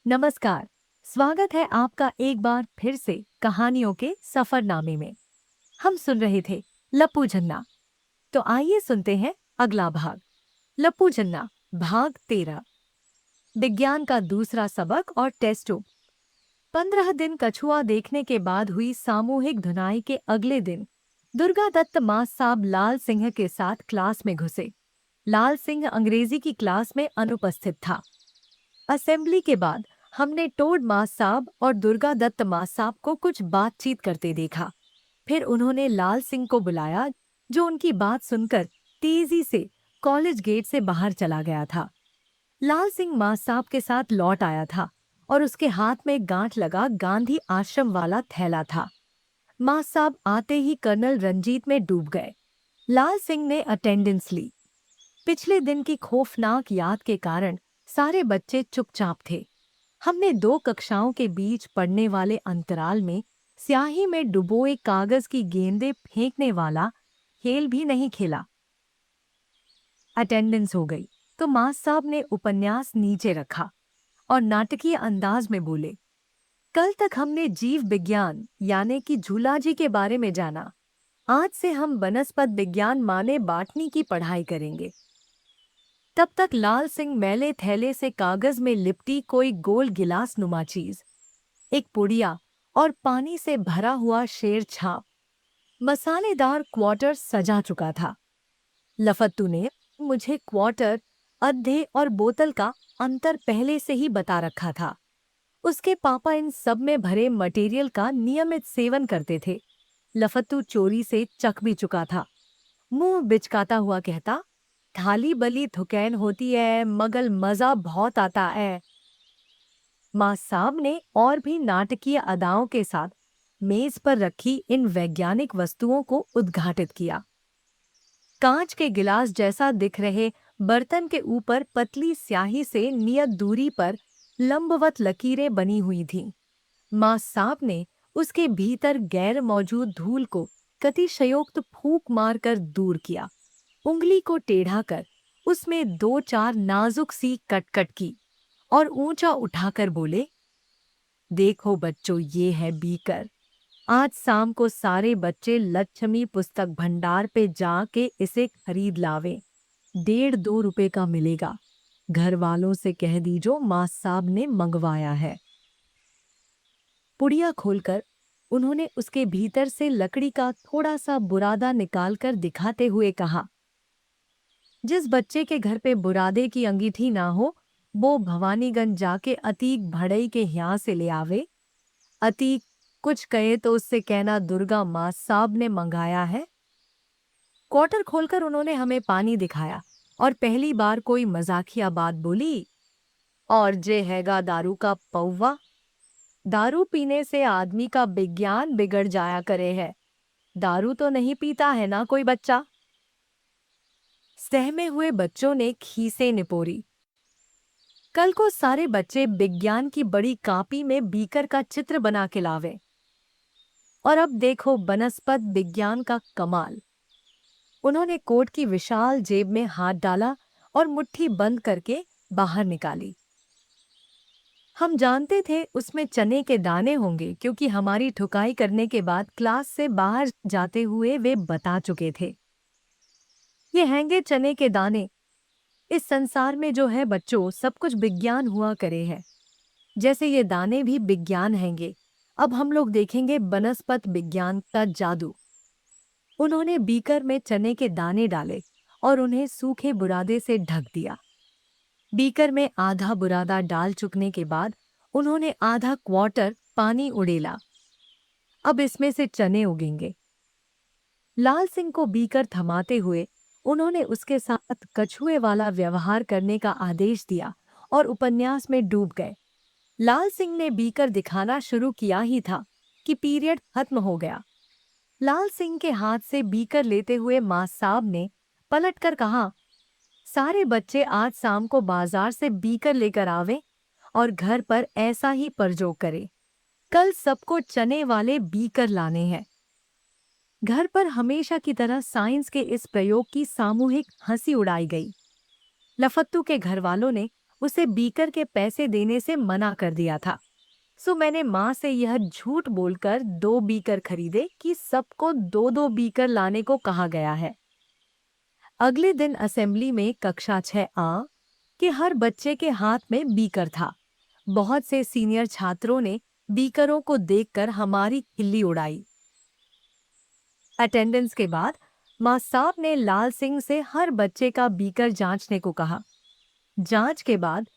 नमस्कार। स्वागत है आपका एक बार फिर से कहानियों के सफरनामे में। हम सुन रहे थे लप्पू झन्ना। तो आइए सुनते हैं अगला भाग। लप्पू झन्ना भाग 13। विज्ञान का दूसरा सबक और टेस्टो। 15 दिन कछुआ देखने के बाद हुई सामूहिक धुनाई के अगले दिन दुर्गा दत्त माँ साहब लाल सिंह के साथ क्लास में घुसे। लाल सिंह अंग्रेजी की क्लास में अनुपस्थित था। असेंबली के बाद हमने टोड माँ साहब और दुर्गा दत्त माँ साहब को कुछ बातचीत करते देखा। फिर उन्होंने लाल सिंह को बुलाया, जो उनकी बात सुनकर तेजी से कॉलेज गेट से बाहर चला गया था। लाल सिंह माँ साहब के साथ लौट आया था और उसके हाथ में गांठ लगा गांधी आश्रम वाला थैला था। माँ साहब आते ही कर्नल रंजीत में डूब गए। लाल सिंह ने अटेंडेंस ली। पिछले दिन की खौफनाक याद के कारण सारे बच्चे चुपचाप थे। हमने 2 कक्षाओं के बीच पड़ने वाले अंतराल में स्याही में डुबोए कागज की गेंदें फेंकने वाला खेल भी नहीं खेला। अटेंडेंस हो गई तो माँ साहब ने उपन्यास नीचे रखा और नाटकीय अंदाज में बोले, कल तक हमने जीव विज्ञान यानी कि झूलाजी के बारे में जाना। आज से हम वनस्पत विज्ञान माने बाटनी की पढ़ाई करेंगे। तब तक लाल सिंह मैले थैले से कागज में लिपटी कोई गोल गिलास नुमा चीज, एक पुड़िया और पानी से भरा हुआ शेर छाप मसालेदार क्वार्टर सजा चुका था। लफत्तू ने मुझे क्वार्टर, अद्धे और बोतल का अंतर पहले से ही बता रखा था। उसके पापा इन सब में भरे मटेरियल का नियमित सेवन करते थे। लफत्तू चोरी से चख भी चुका था। मुंह बिचकाता हुआ कहता, थाली बली थुकैन होती है मगर मजा बहुत आता है। माँ साहब ने और भी नाटकीय अदाओं के साथ मेज पर रखी इन वैज्ञानिक वस्तुओं को उद्घाटित किया। कांच के गिलास जैसा दिख रहे बर्तन के ऊपर पतली स्याही से नियत दूरी पर लंबवत लकीरें बनी हुई थीं। माँ साहब ने उसके भीतर गैर मौजूद धूल को गतिशयोक्त फूंक मारकर दूर किया। उंगली को टेढ़ा कर उसमें 2-4 नाजुक सी कटकट की और ऊंचा उठाकर बोले, देखो बच्चों, ये है बीकर। आज शाम को सारे बच्चे लक्ष्मी पुस्तक भंडार पे जाके इसे खरीद लावें। 1.5-2 रुपए का मिलेगा। घर वालों से कह दीजो माँ साहब ने मंगवाया है। पुड़िया खोलकर उन्होंने उसके भीतर से लकड़ी का थोड़ा सा बुरादा निकालकर दिखाते हुए कहा, जिस बच्चे के घर पे बुरादे की अंगीठी ना हो, वो भवानीगंज जाके अतीक भड़ई के यहाँ से ले आवे। अतीक कुछ कहे तो उससे कहना दुर्गा माँ साहब ने मंगाया है। क्वार्टर खोलकर उन्होंने हमें पानी दिखाया और पहली बार कोई मजाकिया बात बोली, और जे हैगा दारू का पौवा। दारू पीने से आदमी का विज्ञान बिगड़ जाया करे है। दारू तो नहीं पीता है ना कोई बच्चा? सहमे हुए बच्चों ने खीसें निपोरी। कल को सारे बच्चे विज्ञान की बड़ी कापी में बीकर का चित्र बना के लावे। और अब देखो वनस्पत विज्ञान का कमाल। उन्होंने कोट की विशाल जेब में हाथ डाला और मुट्ठी बंद करके बाहर निकाली। हम जानते थे उसमें चने के दाने होंगे, क्योंकि हमारी ठुकाई करने के बाद क्लास से बाहर जाते हुए वे बता चुके थे। ये हैंगे चने के दाने। इस संसार में जो है बच्चों, सब कुछ विज्ञान हुआ करे है। जैसे ये दाने भी विज्ञान हैंगे। अब हम लोग देखेंगे वनस्पत विज्ञान का जादू। उन्होंने बीकर में चने के दाने डाले और उन्हें सूखे बुरादे से ढक दिया। बीकर में आधा बुरादा डाल चुकने के बाद उन्होंने आधा क्वार्टर पानी उड़ेला। अब इसमें से चने उगेंगे। लाल सिंह को बीकर थमाते हुए उन्होंने उसके साथ कछुए वाला व्यवहार करने का आदेश दिया और उपन्यास में डूब गए। लाल सिंह ने बीकर दिखाना शुरू किया ही था कि पीरियड खत्म हो गया। लाल सिंह के हाथ से बीकर लेते हुए माँ साहब ने पलटकर कहा, सारे बच्चे आज शाम को बाजार से बीकर लेकर आवे और घर पर ऐसा ही परजोग करें। कल सबको चने वाले बीकर लाने हैं। घर पर हमेशा की तरह साइंस के इस प्रयोग की सामूहिक हंसी उड़ाई गई। लफत्तू के घर वालों ने उसे बीकर के पैसे देने से मना कर दिया था। सो मैंने माँ से यह झूठ बोलकर 2 बीकर खरीदे कि सबको 2-2 बीकर लाने को कहा गया है। अगले दिन असेंबली में कक्षा 6A के हर बच्चे के हाथ में बीकर था। बहुत से सीनियर छात्रों ने बीकरों को देखकर हमारी खिल्ली उड़ाई। अटेंडेंस के बाद माँ साहब ने लाल सिंह से हर बच्चे का बीकर जांचने को कहा। जांच के बाद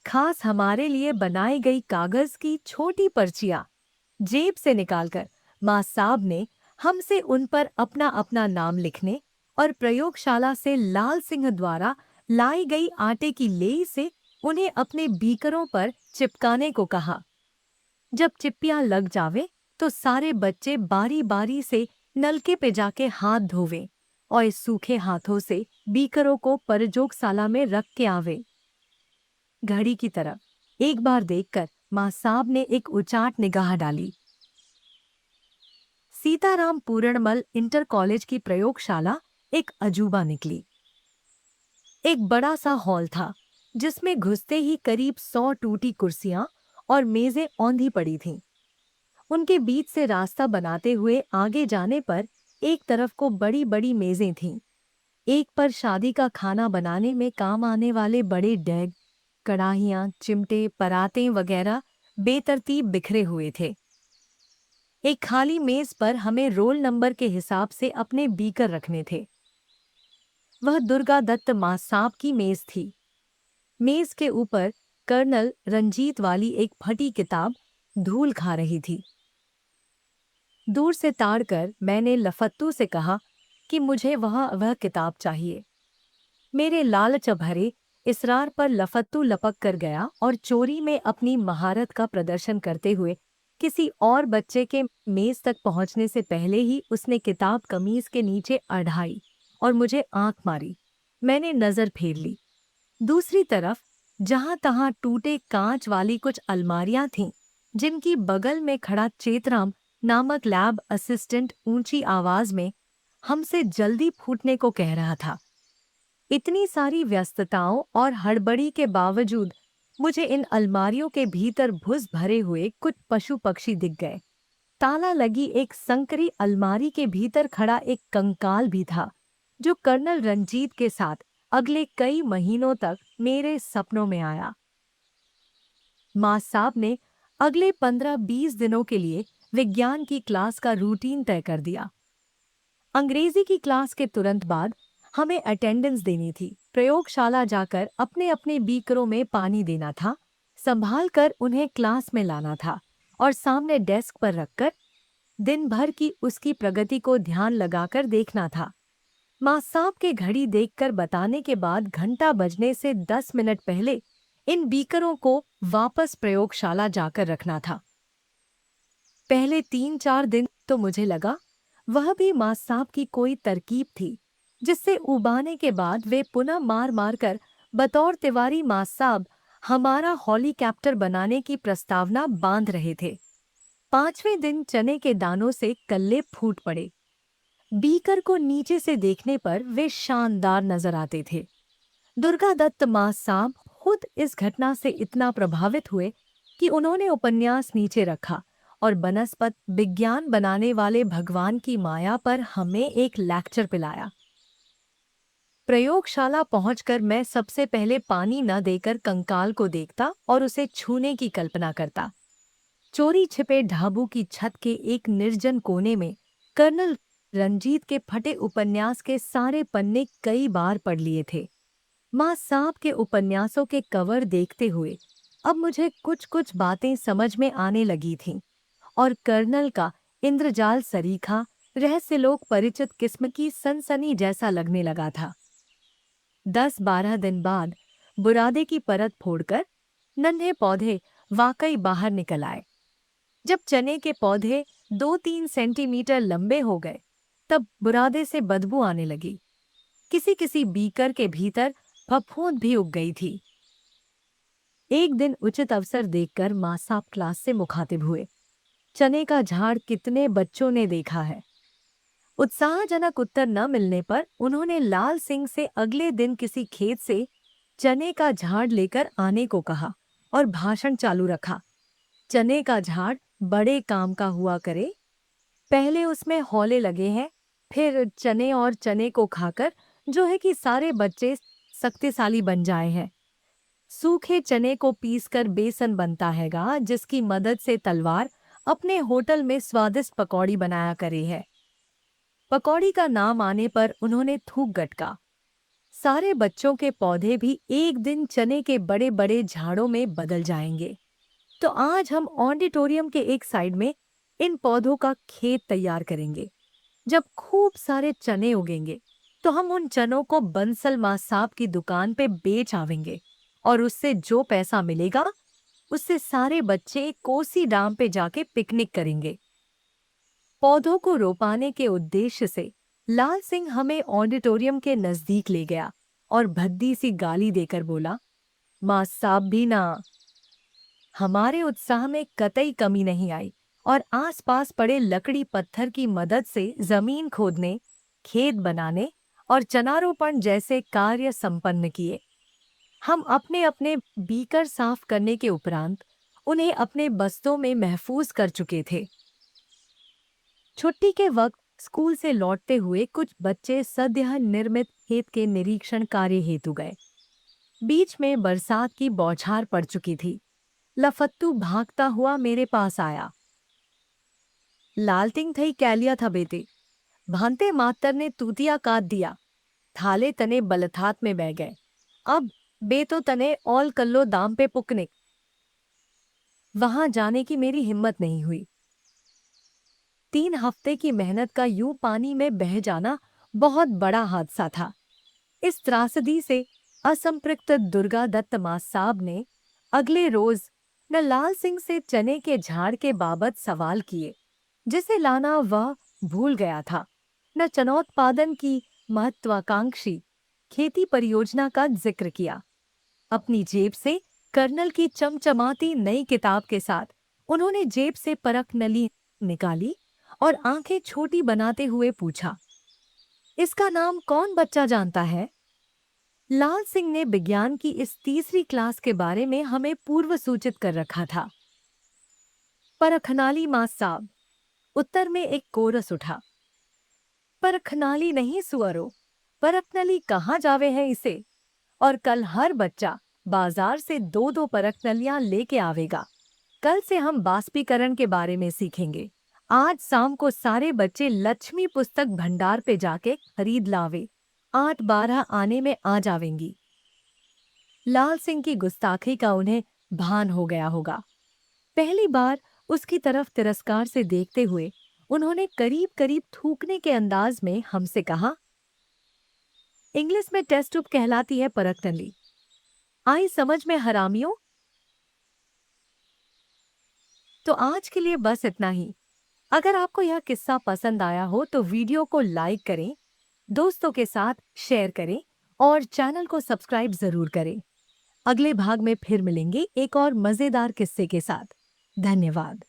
खास हमारे लिए बनाई गई कागज की छोटी पर्चियां जेब से निकालकर माँ साहब ने हमसे उन पर अपना अपना नाम लिखने और प्रयोगशाला से लाल सिंह द्वारा लाई गई आटे की लेई से उन्हें अपने बीकरों पर चिपकाने को कहा। जब चिप्पियां लग जावे तो सारे बच्चे बारी बारी से नलके पे जाके हाथ धोवे और इस सूखे हाथों से बीकरों को प्रयोगशाला में रख के आवे। घड़ी की तरफ एक बार देखकर माँ साहब ने एक उचाट निगाह डाली। सीताराम पूरणमल इंटर कॉलेज की प्रयोगशाला एक अजूबा निकली। एक बड़ा सा हॉल था जिसमें घुसते ही करीब 100 टूटी कुर्सियां और मेजें औंधी पड़ी थीं। उनके बीच से रास्ता बनाते हुए आगे जाने पर एक तरफ को बड़ी बड़ी मेजें थीं। एक पर शादी का खाना बनाने में काम आने वाले बड़े डेग, कढ़ाइयाँ, चिमटे, परातें वगैरह बेतरतीब बिखरे हुए थे। एक खाली मेज पर हमें रोल नंबर के हिसाब से अपने बीकर रखने थे। वह दुर्गा दत्त माँ साहब की मेज थी। मेज के ऊपर कर्नल रंजीत वाली एक फटी किताब धूल खा रही थी। दूर से ताड़कर मैंने लफत्तू से कहा कि मुझे वह किताब चाहिए। मेरे लालच भरे इसरार पर लफत्तू लपक कर गया और चोरी में अपनी महारत का प्रदर्शन करते हुए किसी और बच्चे के मेज तक पहुंचने से पहले ही उसने किताब कमीज के नीचे अढ़ाई और मुझे आंख मारी। मैंने नजर फेर ली। दूसरी तरफ जहां तहां टूटे कांच वाली कुछ अलमारियां थीं, जिनकी बगल में खड़ा चेतराम नामक लैब असिस्टेंट ऊंची आवाज में हमसे जल्दी फूटने को कह रहा था। इतनी सारी व्यस्तताओं और हड़बड़ी के बावजूद मुझे इन अलमारियों के भीतर भुस भरे हुए कुछ पशु पक्षी दिख गए। ताला लगी एक संकरी अलमारी के भीतर खड़ा एक कंकाल भी था, जो कर्नल रंजीत के साथ अगले कई महीनों तक मेरे सपनों में आया। माँ साहब ने अगले 15-20 दिनों के लिए विज्ञान की क्लास का रूटीन तय कर दिया। अंग्रेजी की क्लास के तुरंत बाद हमें अटेंडेंस देनी थी, प्रयोगशाला जाकर अपने अपने बीकरों में पानी देना था, संभाल कर उन्हें क्लास में लाना था और सामने डेस्क पर रखकर दिन भर की उसकी प्रगति को ध्यान लगाकर देखना था। माँ साहब के घड़ी देखकर बताने के बाद घंटा बजने से 10 मिनट पहले इन बीकरों को वापस प्रयोगशाला जाकर रखना था। पहले 3-4 दिन तो मुझे लगा वह भी माँ साहब की कोई तरकीब थी, जिससे उबाने के बाद वे पुनः मार मार कर बतौर तिवारी माँ साहब हमारा हेलीकॉप्टर बनाने की प्रस्तावना बांध रहे थे। 5वें दिन चने के दानों से कल्ले फूट पड़े। बीकर को नीचे से देखने पर वे शानदार नजर आते थे। दुर्गा दत्त माँ साहब खुद इस घटना से इतना प्रभावित हुए कि उन्होंने उपन्यास नीचे रखा और बनस्पत विज्ञान बनाने वाले भगवान की माया पर हमें एक लेक्चर पिलाया। प्रयोगशाला पहुंचकर मैं सबसे पहले पानी न देकर कंकाल को देखता और उसे छूने की कल्पना करता। चोरी छिपे ढाबू की छत के एक निर्जन कोने में कर्नल रंजीत के फटे उपन्यास के सारे पन्ने कई बार पढ़ लिए थे। माँ साहब के उपन्यासों के कवर देखते हुए अब मुझे कुछ कुछ बातें समझ में आने लगी थीं और कर्नल का इंद्रजाल सरीखा रहस्यलोक परिचित किस्म की सनसनी जैसा लगने लगा था। 10-12 दिन बाद बुरादे की परत फोड़कर नन्हे पौधे वाकई बाहर निकल आए। जब चने के पौधे 2-3 सेंटीमीटर लंबे हो गए तब बुरादे से बदबू आने लगी। किसी किसी बीकर के भीतर फफूंद भी उग गई थी। एक दिन उचित अवसर देखकर माँ साहब क्लास से मुखातिब हुए। चने का झाड़ कितने बच्चों ने देखा है? उत्साहजनक उत्तर न मिलने पर उन्होंने लाल सिंह से अगले दिन किसी खेत से चने का झाड़ लेकर आने को कहा और भाषण चालू रखा। चने का झाड़ बड़े काम का हुआ करे। पहले उसमें हौले लगे हैं, फिर चने और चने को खाकर जो है कि सारे बच्चे शक्तिशाली बन जाए हैं। सूखे चने को पीसकर बेसन बनता हैगा, जिसकी मदद से तलवार अपने होटल में स्वादिष्ट पकौड़ी बनाया करे है। पकौड़ी का नाम आने पर उन्होंने थूक गटका। सारे बच्चों के पौधे भी एक दिन चने के बड़े बड़े झाड़ों में बदल जाएंगे। तो आज हम ऑडिटोरियम के एक साइड में इन पौधों का खेत तैयार करेंगे। जब खूब सारे चने उगेंगे तो हम उन चनों को बंसल मां साहब की दुकान पे बेच आवेंगे और उससे जो पैसा मिलेगा उससे सारे बच्चे कोसी डैम पे जाके पिकनिक करेंगे। पौधों को रोपाने के उद्देश्य से लाल सिंह हमें ऑडिटोरियम के नजदीक ले गया और भद्दी सी गाली देकर बोला, मां साहब भी ना। हमारे उत्साह में कतई कमी नहीं आई और आसपास पड़े लकड़ी पत्थर की मदद से जमीन खोदने, खेत बनाने और चनारोपण जैसे कार्य संपन्न किए। हम अपने अपने बीकर साफ करने के उपरांत उन्हें अपने बस्तों में महफूज कर चुके थे। छुट्टी के वक्त स्कूल से लौटते हुए कुछ बच्चे सद्यः निर्मित खेत के निरीक्षण कार्य हेतु गए। बीच में बरसात की बौछार पड़ चुकी थी। लफत्तू भागता हुआ मेरे पास आया। लालटिंग थई कैलिया था बेटे, भांते मातर ने तूतिया काट दिया, थाले तने बलथात में बह गए। अब बे तो तने ऑल कल्लो दाम पे पुकनिक। वहां जाने की मेरी हिम्मत नहीं हुई। 3 हफ्ते की मेहनत का यूं पानी में बह जाना बहुत बड़ा हादसा था। इस त्रासदी से असंपृक्त दुर्गा दत्त मां साहब ने अगले रोज न लाल सिंह से चने के झाड़ के बाबत सवाल किए, जिसे लाना वह भूल गया था, न चनोत्पादन की महत्वाकांक्षी खेती परियोजना का जिक्र किया। अपनी जेब से कर्नल की चमचमाती नई किताब के साथ उन्होंने जेब से परख नली निकाली और आंखें छोटी बनाते हुए पूछा, इसका नाम कौन बच्चा जानता है? लाल सिंह ने विज्ञान की इस तीसरी क्लास के बारे में हमें पूर्व सूचित कर रखा था। परखनाली मां साहब। उत्तर में एक कोरस उठा। परखनाली नहीं सुअरो, परखनली कहाँ जावे है इसे। और कल हर बच्चा बाजार से 2-2 परखनलियां लेके आवेगा। कल से हम बाष्पीकरण के बारे में सीखेंगे। आज शाम को सारे बच्चे लक्ष्मी पुस्तक भंडार पे जाके खरीद लावे। 8-12 आने में आ जावेंगी। लाल सिंह की गुस्ताखी का उन्हें भान हो गया होगा। पहली बार उसकी तरफ तिरस्कार से देखते हुए उन्होंने करीब करीब थूकने के अंदाज में हमसे कहा, इंग्लिश में टेस्ट ट्यूब कहलाती है परखनली। आई समझ में हरामियों। तो आज के लिए बस इतना ही। अगर आपको यह किस्सा पसंद आया हो तो वीडियो को लाइक करें, दोस्तों के साथ शेयर करें और चैनल को सब्सक्राइब जरूर करें। अगले भाग में फिर मिलेंगे एक और मजेदार किस्से के साथ। धन्यवाद।